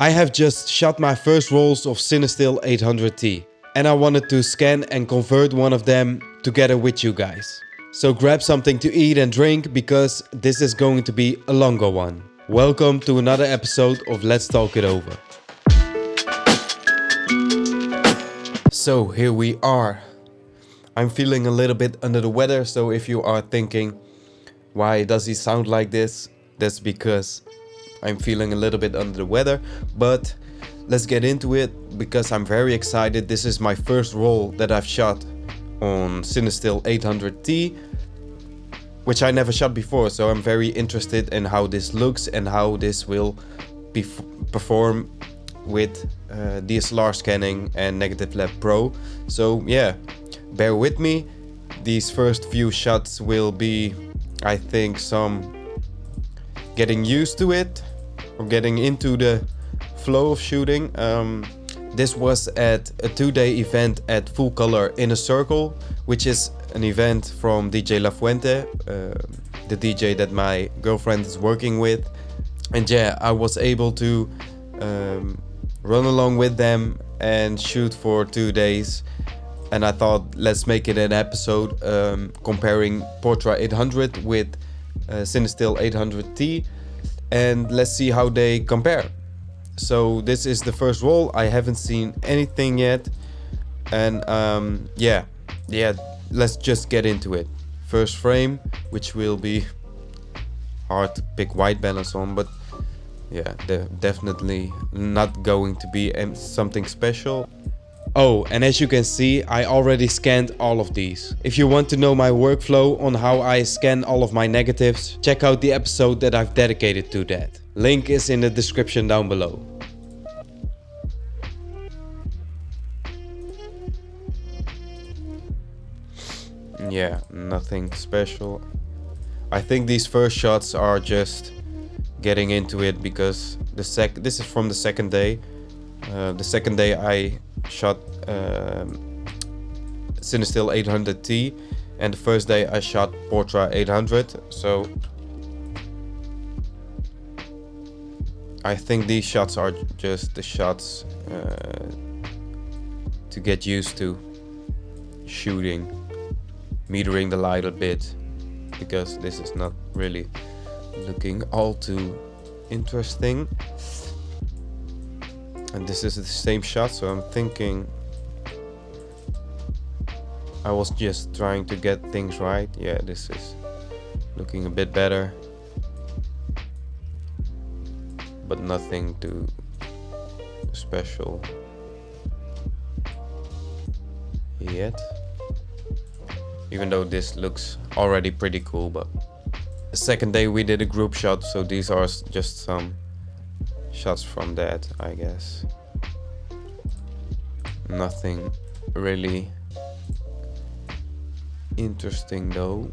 I have just shot my first rolls of CINESTILL 800T and I wanted to scan and convert one of them together with you guys. So grab something to eat and drink because this is going to be a longer one. Welcome to another episode of Let's Talk It Over. So here we are. I'm feeling a little bit under the weather, so if you are thinking, why does he sound like this? That's because I'm feeling a little bit under the weather, but let's get into it because I'm very excited. This is my first roll that I've shot on CINESTILL 800T, which I never shot before, so I'm very interested in how this looks and how this will perform with DSLR scanning and Negative Lab Pro. So yeah, bear with me. These first few shots will be, I think, some getting used to it or getting into the flow of shooting. This was at a 2-day event at Full Color in a Circle, which is an event from DJ La Fuente, the DJ that my girlfriend is working with. And yeah, I was able to run along with them and shoot for 2 days. And I thought, let's make it an episode comparing Portra 800 with CINESTILL 800T, and let's see how they compare. So this is the first roll. I haven't seen anything yet, and yeah, let's just get into it. First frame, which will be hard to pick white balance on, but yeah, they're definitely not going to be something special. Oh, and as you can see, I already scanned all of these. If you want to know my workflow on how I scan all of my negatives, check out the episode that I've dedicated to that. Link is in the description down below. Yeah, nothing special. I think these first shots are just getting into it because this is from the second day. The second day I shot CINESTILL 800T, and the first day I shot Portra 800. So I think these shots are just the shots to get used to shooting, metering the light a bit, because this is not really looking all too interesting. And this is the same shot, so I'm thinking I was just trying to get things right. Yeah, this is looking a bit better, but nothing too special yet. Even though this looks already pretty cool, but the second day we did a group shot, so these are just some shots from that, I guess. Nothing really interesting though.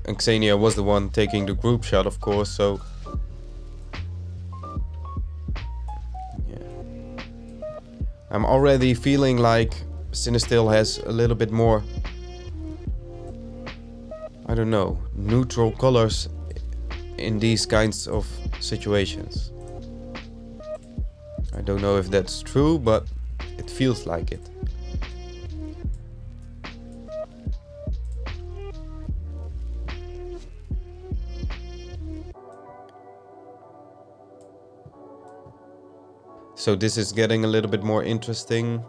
And Xenia was the one taking the group shot, of course, so yeah. I'm already feeling like CINESTILL has a little bit more, I don't know, neutral colors in these kinds of situations. I don't know if that's true, but it feels like it. So this is getting a little bit more interesting.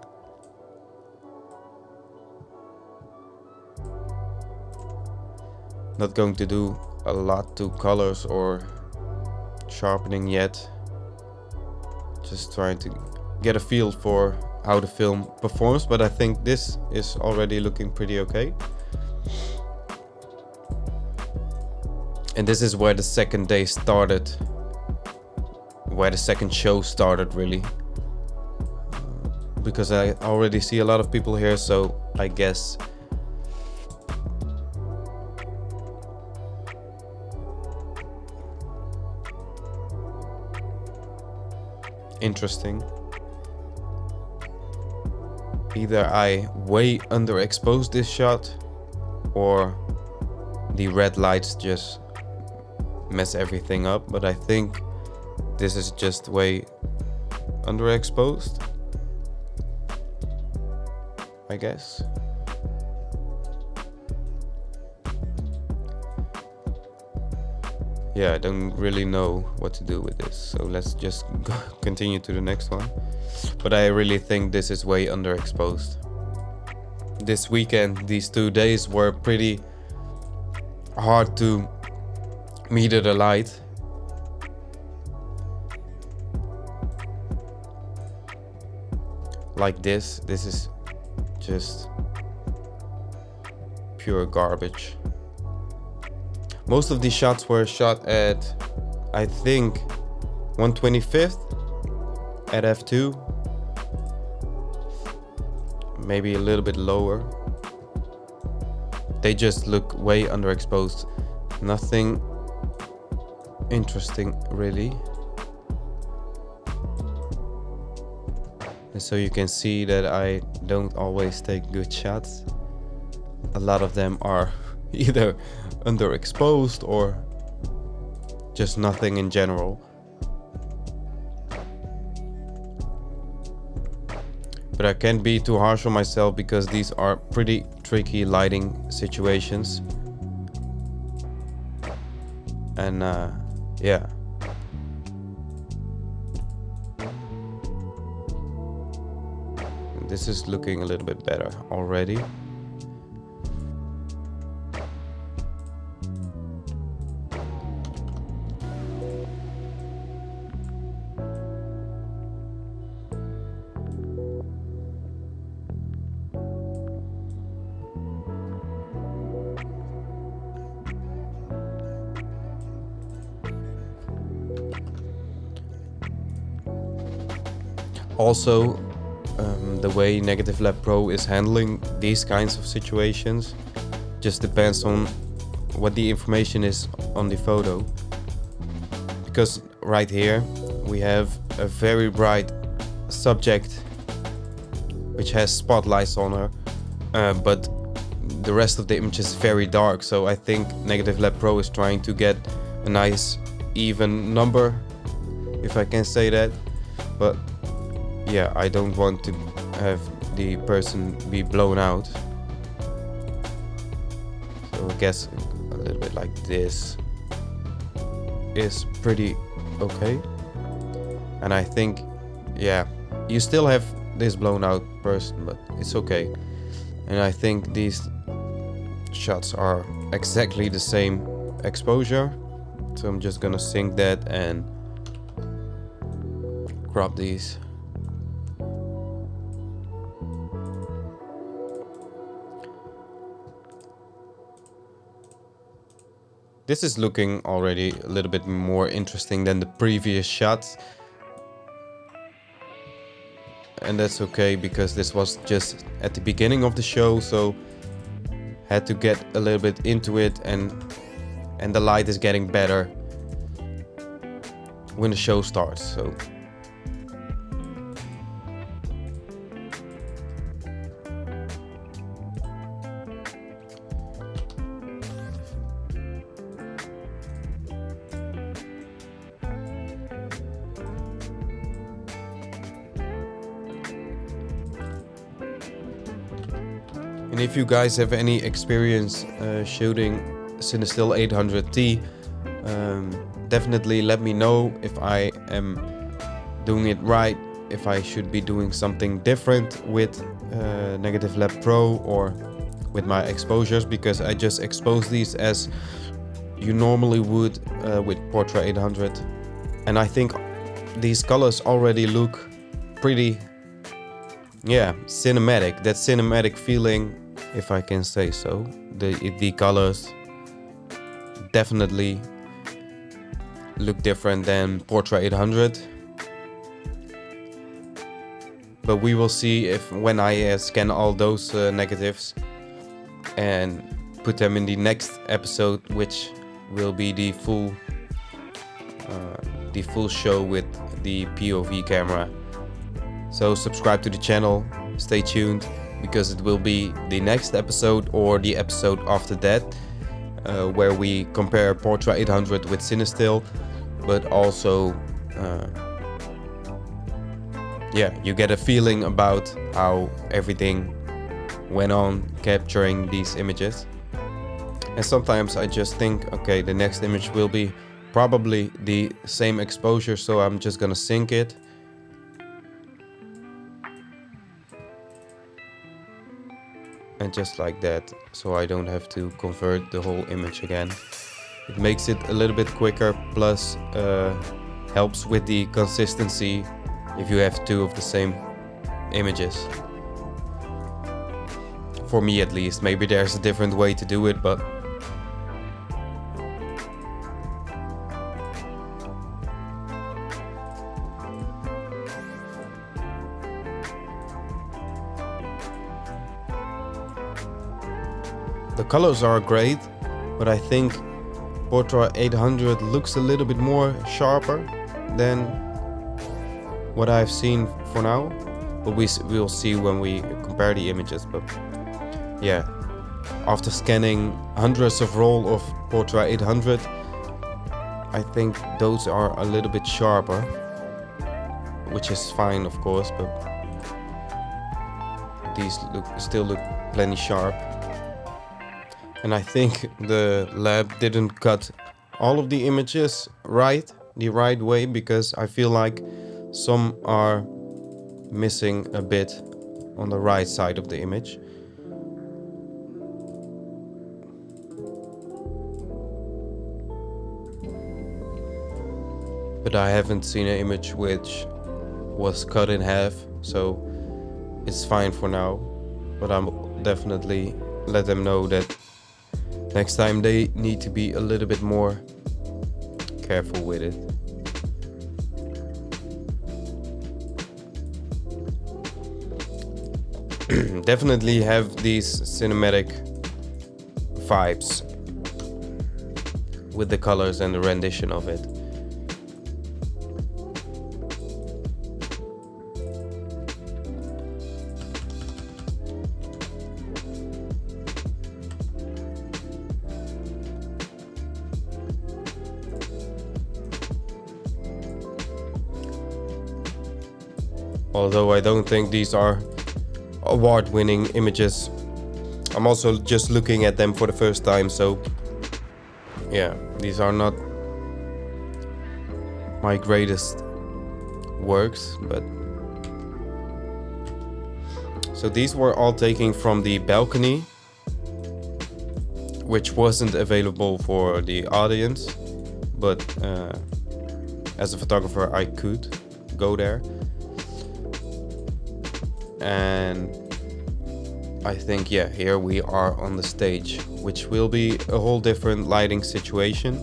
Not going to do a lot to colors or sharpening yet. Just trying to get a feel for how the film performs, but I think this is already looking pretty okay. And this is where the second day started, where the second show started really, because I already see a lot of people here, so I guess interesting. Either I way underexposed this shot, or the red lights just mess everything up, but I think this is just way underexposed, I guess. Yeah, I don't really know what to do with this, so let's just continue to the next one. But I really think this is way underexposed. This weekend, these 2 days were pretty hard to meter the light. Like this is just pure garbage. Most of these shots were shot at, I think, 1/25th at f2. Maybe a little bit lower. They just look way underexposed. Nothing interesting really. And so you can see that I don't always take good shots. A lot of them are either underexposed or just nothing in general. But I can't be too harsh on myself because these are pretty tricky lighting situations. And yeah. This is looking a little bit better already. Also, the way Negative Lab Pro is handling these kinds of situations just depends on what the information is on the photo. Because right here we have a very bright subject which has spotlights on her, but the rest of the image is very dark, so I think Negative Lab Pro is trying to get a nice even number, if I can say that. But yeah, I don't want to have the person be blown out. So I guess a little bit like this is pretty okay. And I think, yeah, you still have this blown out person, but it's okay. And I think these shots are exactly the same exposure. So I'm just gonna sync that and crop these. This is looking already a little bit more interesting than the previous shots. And that's okay because this was just at the beginning of the show, so had to get a little bit into it, and the light is getting better when the show starts. So and if you guys have any experience shooting CINESTILL 800T, definitely let me know if I am doing it right, if I should be doing something different with Negative Lab Pro or with my exposures, because I just expose these as you normally would with Portra 800. And I think these colors already look pretty, yeah, cinematic. That cinematic feeling, if I can say so. The colors definitely look different than Portra 800. But we will see if when I scan all those negatives and put them in the next episode, which will be the full show with the POV camera. So subscribe to the channel, stay tuned, because it will be the next episode or the episode after that, where we compare Portra 800 with CINESTILL, but also yeah, you get a feeling about how everything went on capturing these images. And sometimes I just think, okay, the next image will be probably the same exposure, so I'm just gonna sync it. And just like that, so I don't have to convert the whole image again. It makes it a little bit quicker, plus helps with the consistency if you have two of the same images. For me at least, maybe there's a different way to do it, but the colors are great, but I think Portra 800 looks a little bit more sharper than what I've seen for now. But we'll see when we compare the images. But yeah, after scanning hundreds of rolls of Portra 800, I think those are a little bit sharper, which is fine of course, but these still look plenty sharp. And I think the lab didn't cut all of the images the right way, because I feel like some are missing a bit on the right side of the image. But I haven't seen an image which was cut in half, so it's fine for now. But I'm definitely let them know that next time they need to be a little bit more careful with it. Definitely have these cinematic vibes with the colors and the rendition of it. Although I don't think these are award-winning images, I'm also just looking at them for the first time, so yeah, these are not my greatest works, but so these were all taken from the balcony, which wasn't available for the audience, but as a photographer I could go there. And I think, yeah, here we are on the stage, which will be a whole different lighting situation,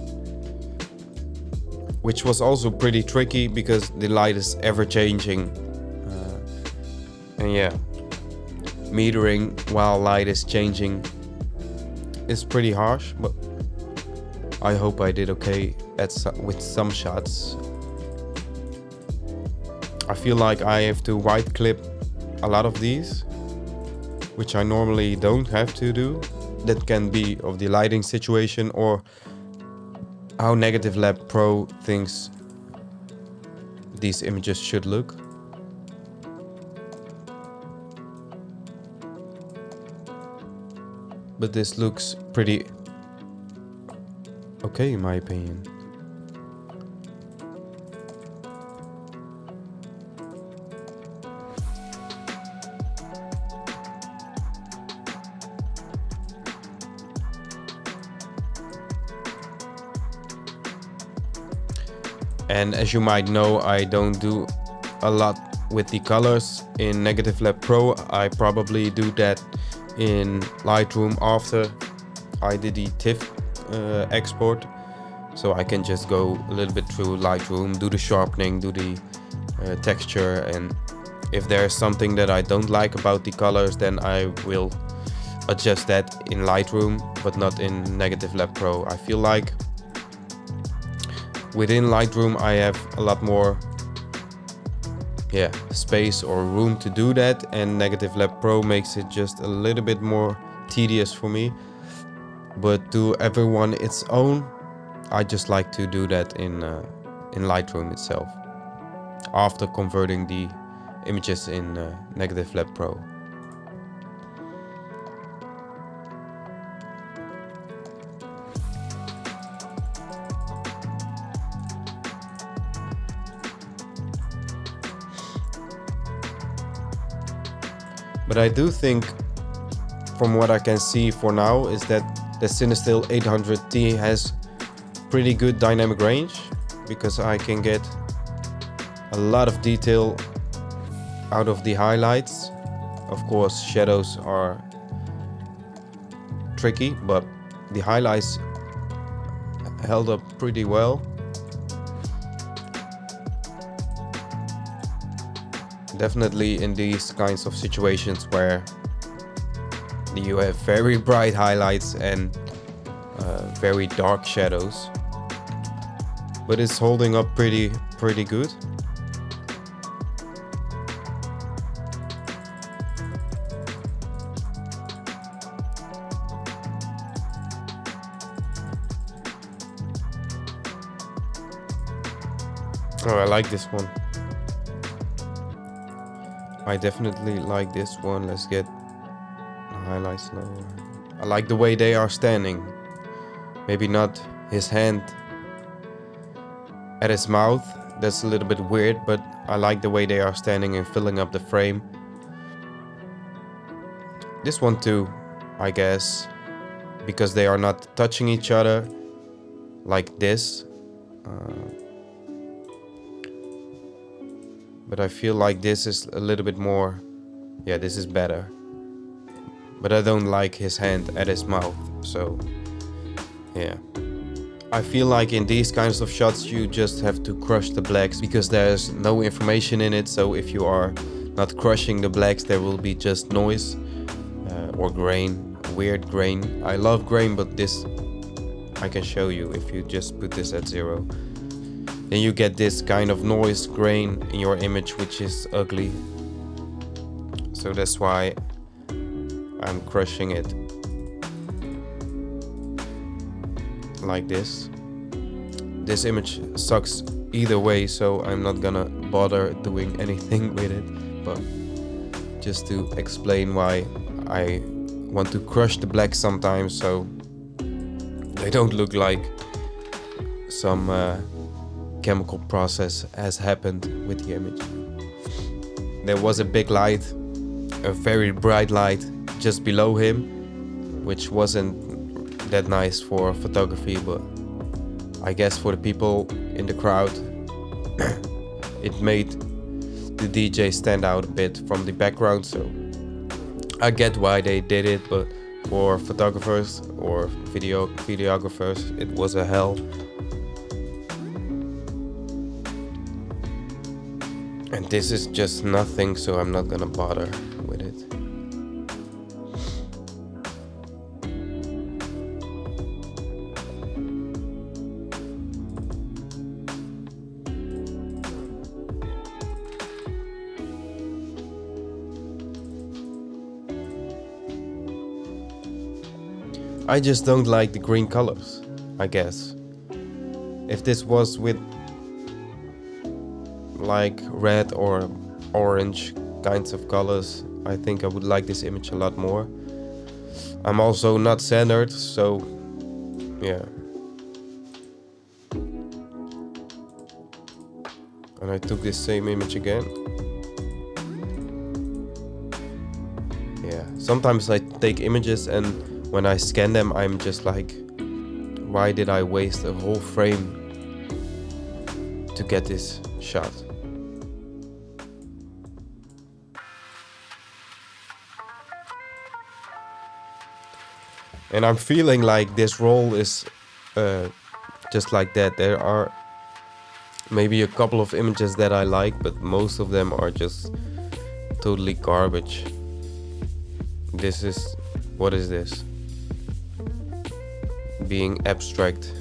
which was also pretty tricky because the light is ever changing. And yeah, metering while light is changing is pretty harsh, but I hope I did okay with some shots. I feel like I have to white clip a lot of these, which I normally don't have to do. That can be of the lighting situation or how Negative Lab Pro thinks these images should look. But this looks pretty okay in my opinion. And as you might know, I don't do a lot with the colors in Negative Lab Pro. I probably do that in Lightroom after I did the TIFF export. So I can just go a little bit through Lightroom, do the sharpening, do the texture, and if there's something that I don't like about the colors, then I will adjust that in Lightroom, but not in Negative Lab Pro. I feel like within Lightroom I have a lot more space or room to do that, and Negative Lab Pro makes it just a little bit more tedious for me. But to everyone its own, I just like to do that in Lightroom itself after converting the images in Negative Lab Pro. But I do think, from what I can see for now, is that the CINESTILL 800T has pretty good dynamic range, because I can get a lot of detail out of the highlights. Of course, shadows are tricky, but the highlights held up pretty well. Definitely in these kinds of situations where you have very bright highlights and very dark shadows, but it's holding up pretty good. Oh, I like this one. I definitely like this one. Let's get the highlights lower. I like the way they are standing. Maybe not his hand at his mouth. That's a little bit weird, but I like the way they are standing and filling up the frame. This one too, I guess, because they are not touching each other like this. But I feel like this is a little bit more, yeah, this is better. But I don't like his hand at his mouth, so yeah. I feel like in these kinds of shots you just have to crush the blacks, because there's no information in it. So if you are not crushing the blacks, there will be just noise or grain, weird grain. I love grain, but this I can show you if you just put this at 0. Then you get this kind of noise grain in your image, which is ugly. So that's why I'm crushing it like this. This image sucks either way, so I'm not gonna bother doing anything with it, but just to explain why I want to crush the black sometimes, so they don't look like some chemical process has happened with the image. There was a big light, a very bright light just below him, which wasn't that nice for photography, but I guess for the people in the crowd it made the DJ stand out a bit from the background, so I get why they did it, but for photographers or videographers it was a hell. And this is just nothing, so I'm not gonna bother with it. I just don't like the green colors, I guess. If this was with like red or orange kinds of colors, I think I would like this image a lot more. I'm also not centered, so yeah. And I took this same image again. Yeah, sometimes I take images and when I scan them I'm just like, why did I waste a whole frame to get this shot? And I'm feeling like this roll is just like that. There are maybe a couple of images that I like, but most of them are just totally garbage. This is, what is this? Being abstract.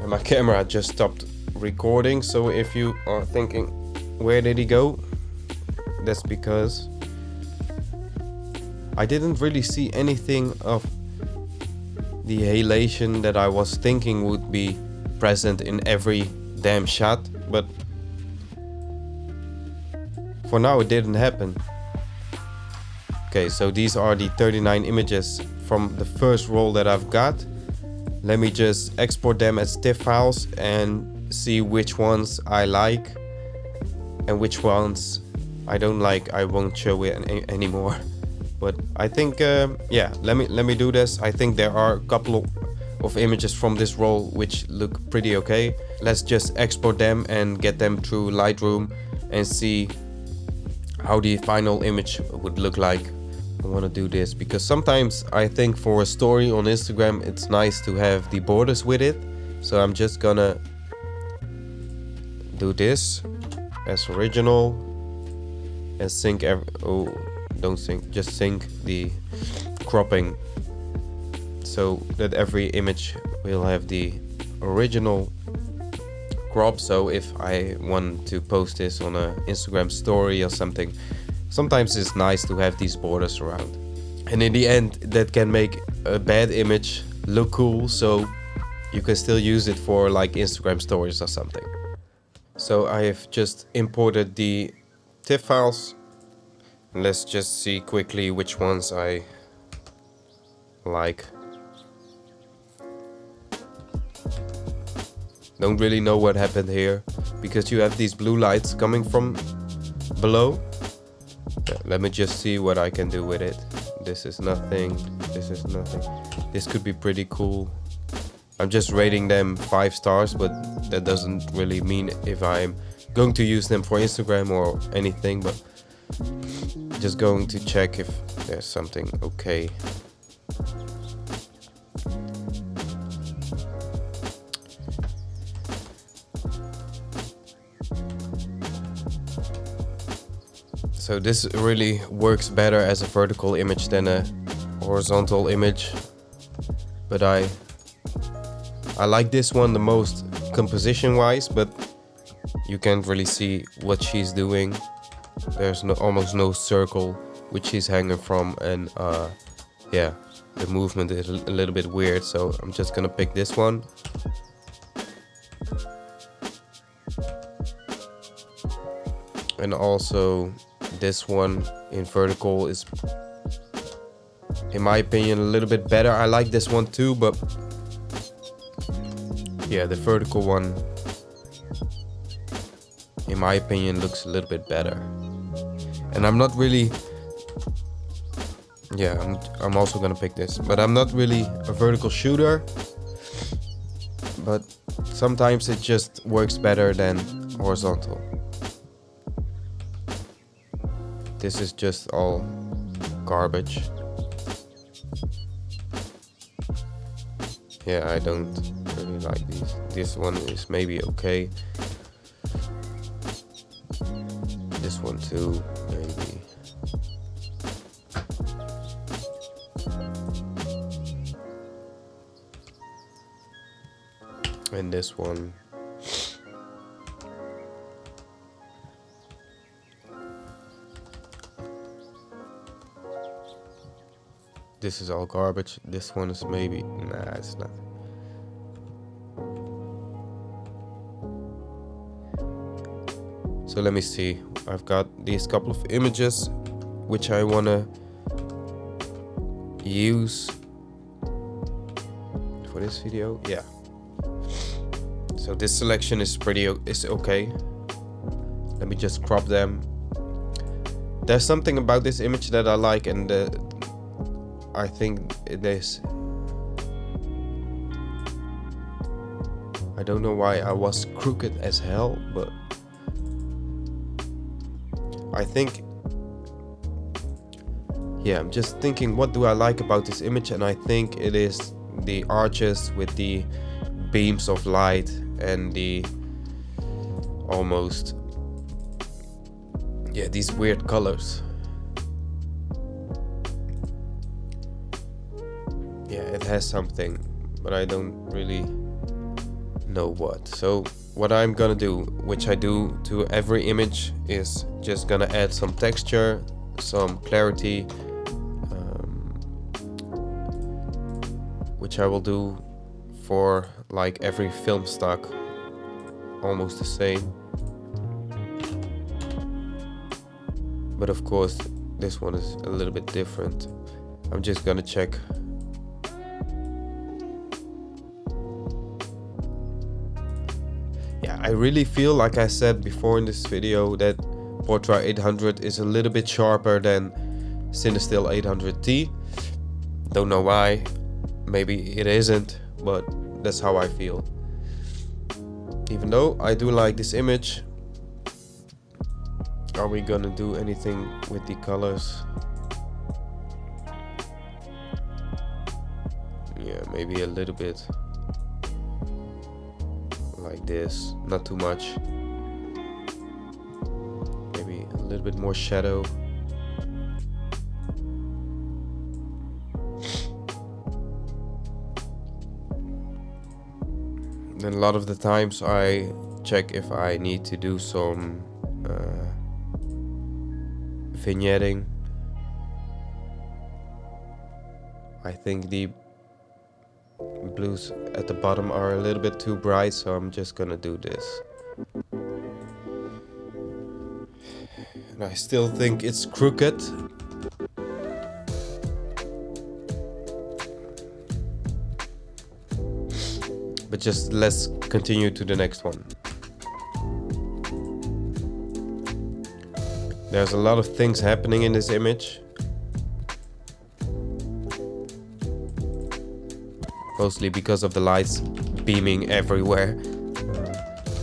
And my camera just stopped recording, so if you are thinking, where did he go? That's because I didn't really see anything of the halation that I was thinking would be present in every damn shot, but for now it didn't happen. Okay, so these are the 39 images from the first roll that I've got. Let me just export them as TIFF files and see which ones I like and which ones I don't like. I won't show it anymore. But I think, yeah, let me do this. I think there are a couple of images from this roll which look pretty okay. Let's just export them and get them through Lightroom and see how the final image would look like. I want to do this because sometimes I think for a story on Instagram it's nice to have the borders with it. So I'm just gonna do this as original and sync don't sync, just sync the cropping so that every image will have the original crop. So if I want to post this on an Instagram story or something, sometimes it's nice to have these borders around. And in the end, that can make a bad image look cool, so you can still use it for like Instagram stories or something. So I have just imported the TIFF files. Let's just see quickly which ones I like. Don't really know what happened here because you have these blue lights coming from below. Let me just see what I can do with it. This is nothing. This is nothing. This could be pretty cool. I'm just rating them 5 stars, but that doesn't really mean if I'm going to use them for Instagram or anything, but just going to check if there's something okay. So this really works better as a vertical image than a horizontal image, but I like this one the most composition wise, but you can't really see what she's doing. There's almost no circle which she's hanging from, and yeah, the movement is a little bit weird, so I'm just gonna pick this one. And also this one in vertical is, in my opinion, a little bit better. I like this one too, but yeah, the vertical one, in my opinion, looks a little bit better. And I'm not really, yeah, I'm also gonna pick this, but I'm not really a vertical shooter, but sometimes it just works better than horizontal. This is just all garbage. Yeah, I don't really like these. This one is maybe okay. This one too, maybe. And this one. This is all garbage. This one is maybe, nah, it's not. So let me see. I've got these couple of images which I wanna use for this video. Yeah. So this selection is okay. Let me just crop them. There's something about this image that I like, and I think it is. I don't know why I was crooked as hell, but I think, yeah, I'm just thinking, what do I like about this image? And I think it is the arches with the beams of light and the almost, yeah, these weird colors. Yeah, it has something, but I don't really know what. So what I'm gonna do, which I do to every image, is just gonna add some texture, some clarity, which I will do for like every film stock, almost the same. But of course, this one is a little bit different. I'm just gonna check. Yeah, I really feel, like I said before in this video, that Portra 800 is a little bit sharper than CINESTILL 800T. Don't know why, maybe it isn't, but that's how I feel. Even though I do like this image. Are we gonna do anything with the colors? Yeah, maybe a little bit like this, not too much. Maybe a little bit more shadow. Then a lot of the times I check if I need to do some vignetting. I think the blues at the bottom are a little bit too bright, so I'm just gonna do this. And I still think it's crooked. But just let's continue to the next one. There's a lot of things happening in this image. Mostly because of the lights beaming everywhere.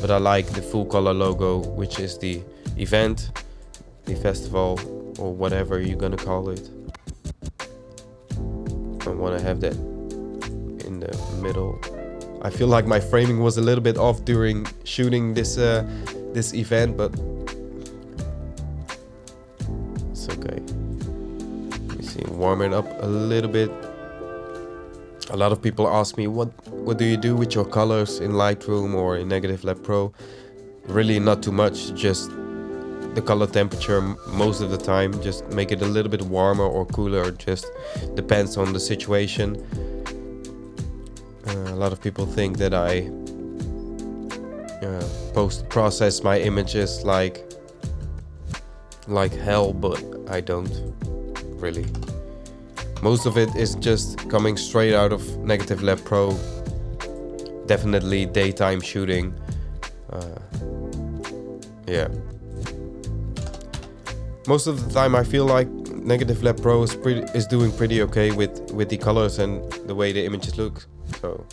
But I like the full color logo, which is the event, the festival, or whatever you're gonna call it. I wanna have that in the middle. I feel like my framing was a little bit off during shooting this this event, but it's okay. Let me see, warm it up a little bit. A lot of people ask me, what do you do with your colors in Lightroom or in Negative Lab Pro? Really not too much, just the color temperature most of the time. Just make it a little bit warmer or cooler, just depends on the situation. A lot of people think that I post-process my images like hell, but I don't really. Most of it is just coming straight out of Negative Lab Pro. Definitely daytime shooting. Yeah. Most of the time I feel like Negative Lab Pro is doing pretty okay with the colors and the way the images look. So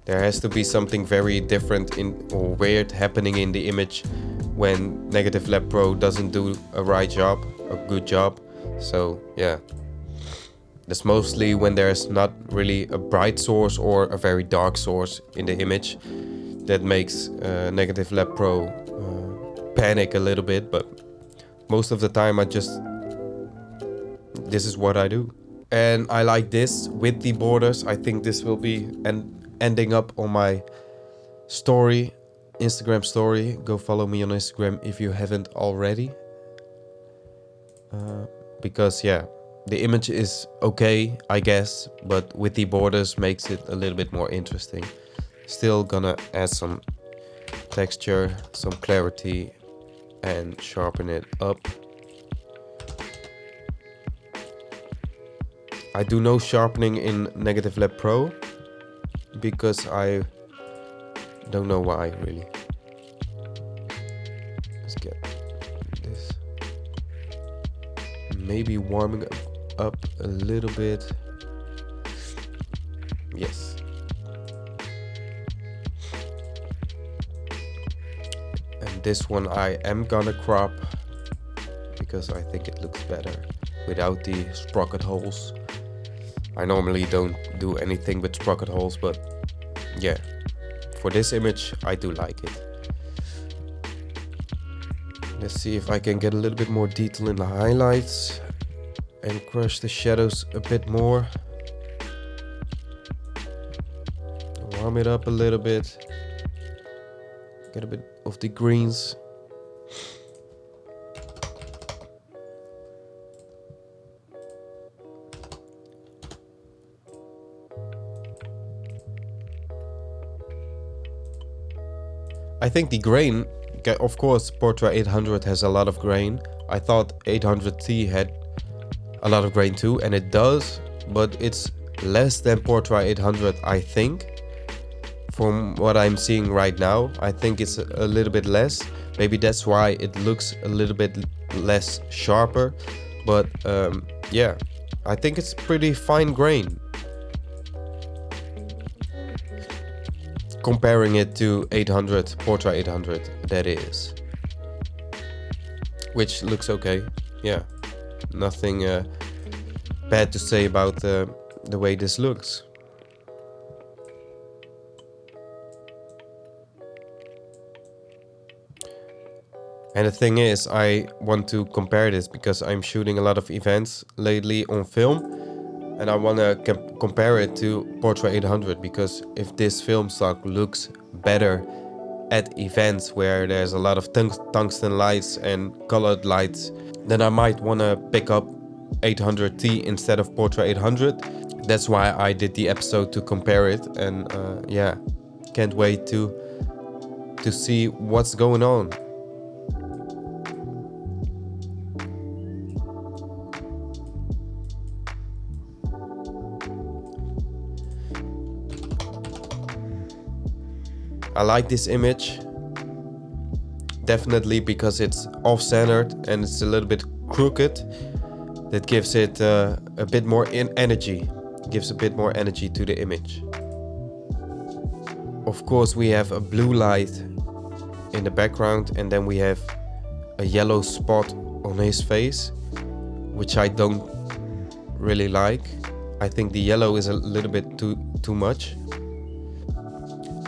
there has to be something very different or weird happening in the image when Negative Lab Pro doesn't do a good job. So yeah. That's mostly when there's not really a bright source or a very dark source in the image. That makes Negative Lab Pro panic a little bit, but most of the time this is what I do. And I like this with the borders. I think this will be ending up on my story, Instagram story. Go follow me on Instagram if you haven't already. Because yeah, the image is okay, I guess, but with the borders makes it a little bit more interesting. Still gonna add some texture, some clarity, and sharpen it up. I do no sharpening in Negative Lab Pro because I don't know why really. Let's get this. Maybe warming up a little bit. Yes. And this one I am gonna crop because I think it looks better without the sprocket holes. I normally don't do anything with sprocket holes, but yeah, for this image I do like it. Let's see if I can get a little bit more detail in the highlights and crush the shadows a bit more. Warm it up a little bit. Get a bit of the greens. I think the grain, of course, Portra 800 has a lot of grain. I thought 800T had a lot of grain too, and it does, but it's less than Portra 800, I think. From what I'm seeing right now, I think it's a little bit less. Maybe that's why it looks a little bit less sharper. But yeah, I think it's pretty fine grain. Comparing it to 800, Portra 800, that is. Which looks okay, yeah. Nothing bad to say about the way this looks. And the thing is, I want to compare this because I'm shooting a lot of events lately on film. And I want to compare it to Portra 800 because if this film stock looks better at events where there's a lot of tungsten lights and colored lights, then I might want to pick up 800T instead of Portra 800. That's why I did the episode to compare it, and yeah, can't wait to see what's going on. I like this image, definitely because it's off-centered and it's a little bit crooked. That gives it a bit more energy, gives a bit more energy to the image. Of course, we have a blue light in the background, and then we have a yellow spot on his face, which I don't really like. I think the yellow is a little bit too much.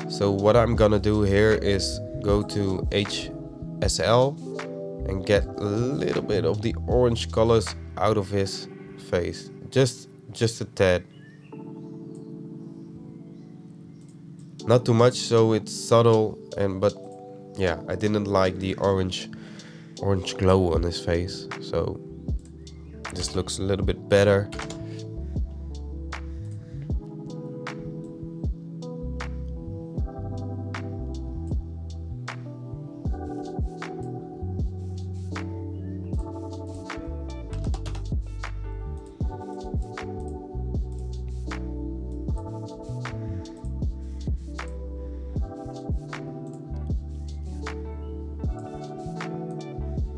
So what I'm gonna do here is go to HSL and get a little bit of the orange colors out of his face, just a tad, not too much, so it's subtle. But yeah, I didn't like the orange glow on his face, so this looks a little bit better.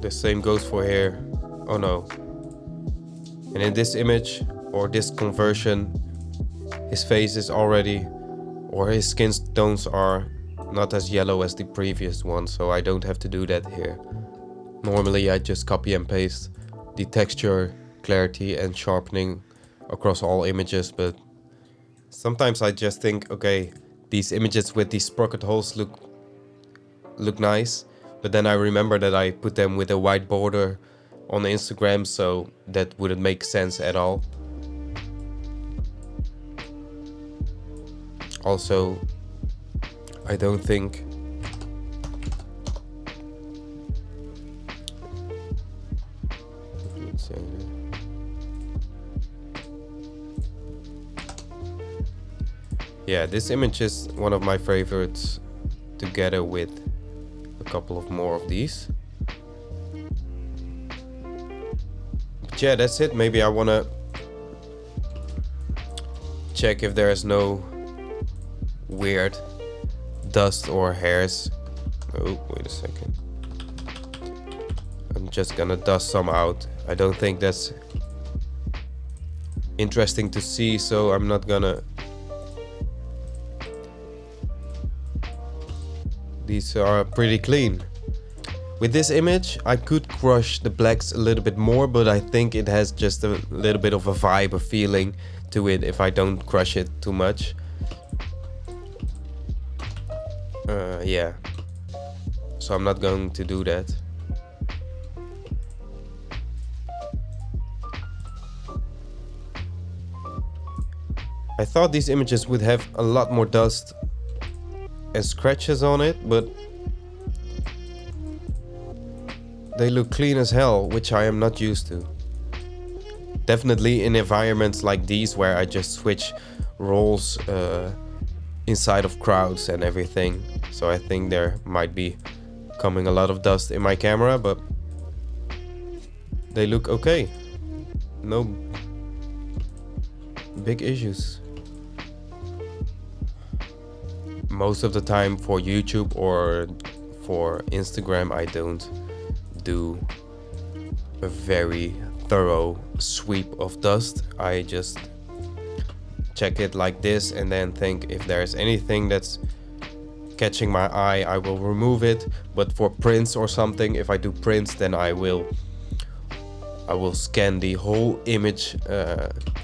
The same goes for hair. Oh no. And in this image, or this conversion, his face is already, or his skin tones are not as yellow as the previous one, so I don't have to do that here. Normally I just copy and paste the texture, clarity and sharpening across all images, but sometimes I just think, okay, these images with these sprocket holes look nice. But then I remember that I put them with a white border on Instagram, so that wouldn't make sense at all. Also, I don't think yeah, this image is one of my favorites, together with a couple of more of these. But yeah, that's it. Maybe I want to check if there's no weird dust or hairs. Oh, wait a second. I'm just gonna dust some out. I don't think that's interesting to see, so I'm not gonna. These are pretty clean. With this image, I could crush the blacks a little bit more, but I think it has just a little bit of a vibe, a feeling to it if I don't crush it too much. Yeah. So I'm not going to do that. I thought these images would have a lot more dust and scratches on it, but they look clean as hell, which I am not used to. Definitely in environments like these where I just switch roles inside of crowds and everything. So I think there might be coming a lot of dust in my camera, but they look okay. No big issues. Most of the time for YouTube or for Instagram, I don't do a very thorough sweep of dust. I just check it like this and then think if there's anything that's catching my eye, I will remove it. But for prints or something, if I do prints, then I will scan the whole image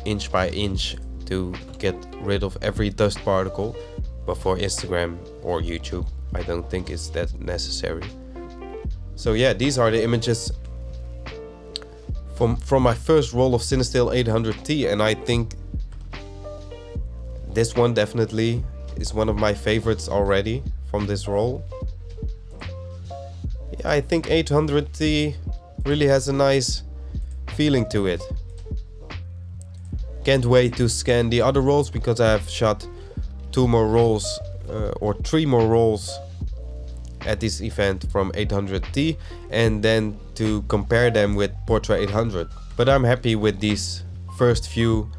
inch by inch to get rid of every dust particle. But for Instagram or YouTube, I don't think it's that necessary. So yeah, these are the images from my first roll of CINESTILL 800T, and I think this one definitely is one of my favorites already from this roll. Yeah, I think 800T really has a nice feeling to it. Can't wait to scan the other rolls because I have shot 2 more rolls or 3 more rolls at this event from 800T, and then to compare them with Portra 800. But I'm happy with these first few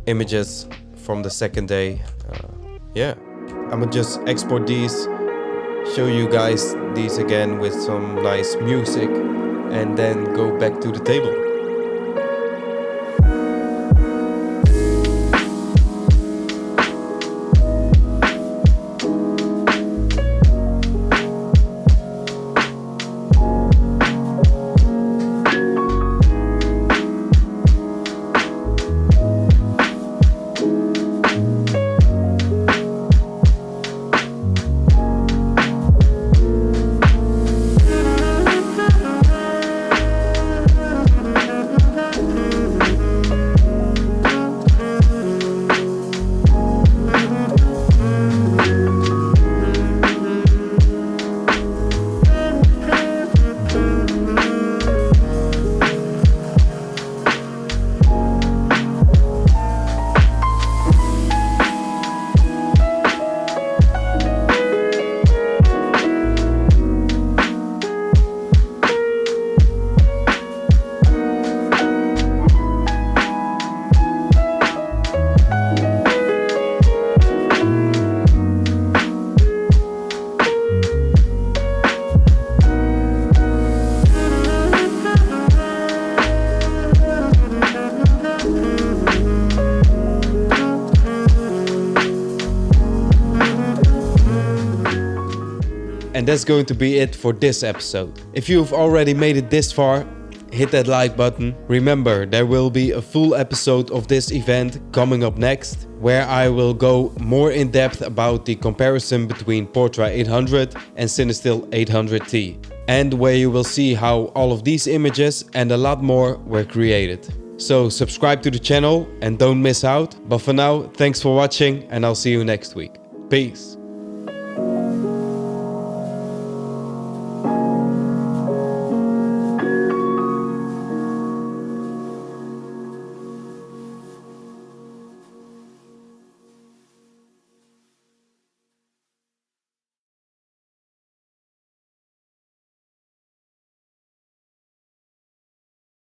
images from the second day. Yeah, I'm gonna just export these, show you guys these again with some nice music, and then go back to the table. And that's going to be it for this episode. If you've already made it this far, hit that like button. Remember, there will be a full episode of this event coming up next, where I will go more in depth about the comparison between Portra 800 and CINESTILL 800T, and where you will see how all of these images and a lot more were created. So subscribe to the channel and don't miss out. But for now, thanks for watching, and I'll see you next week. Peace.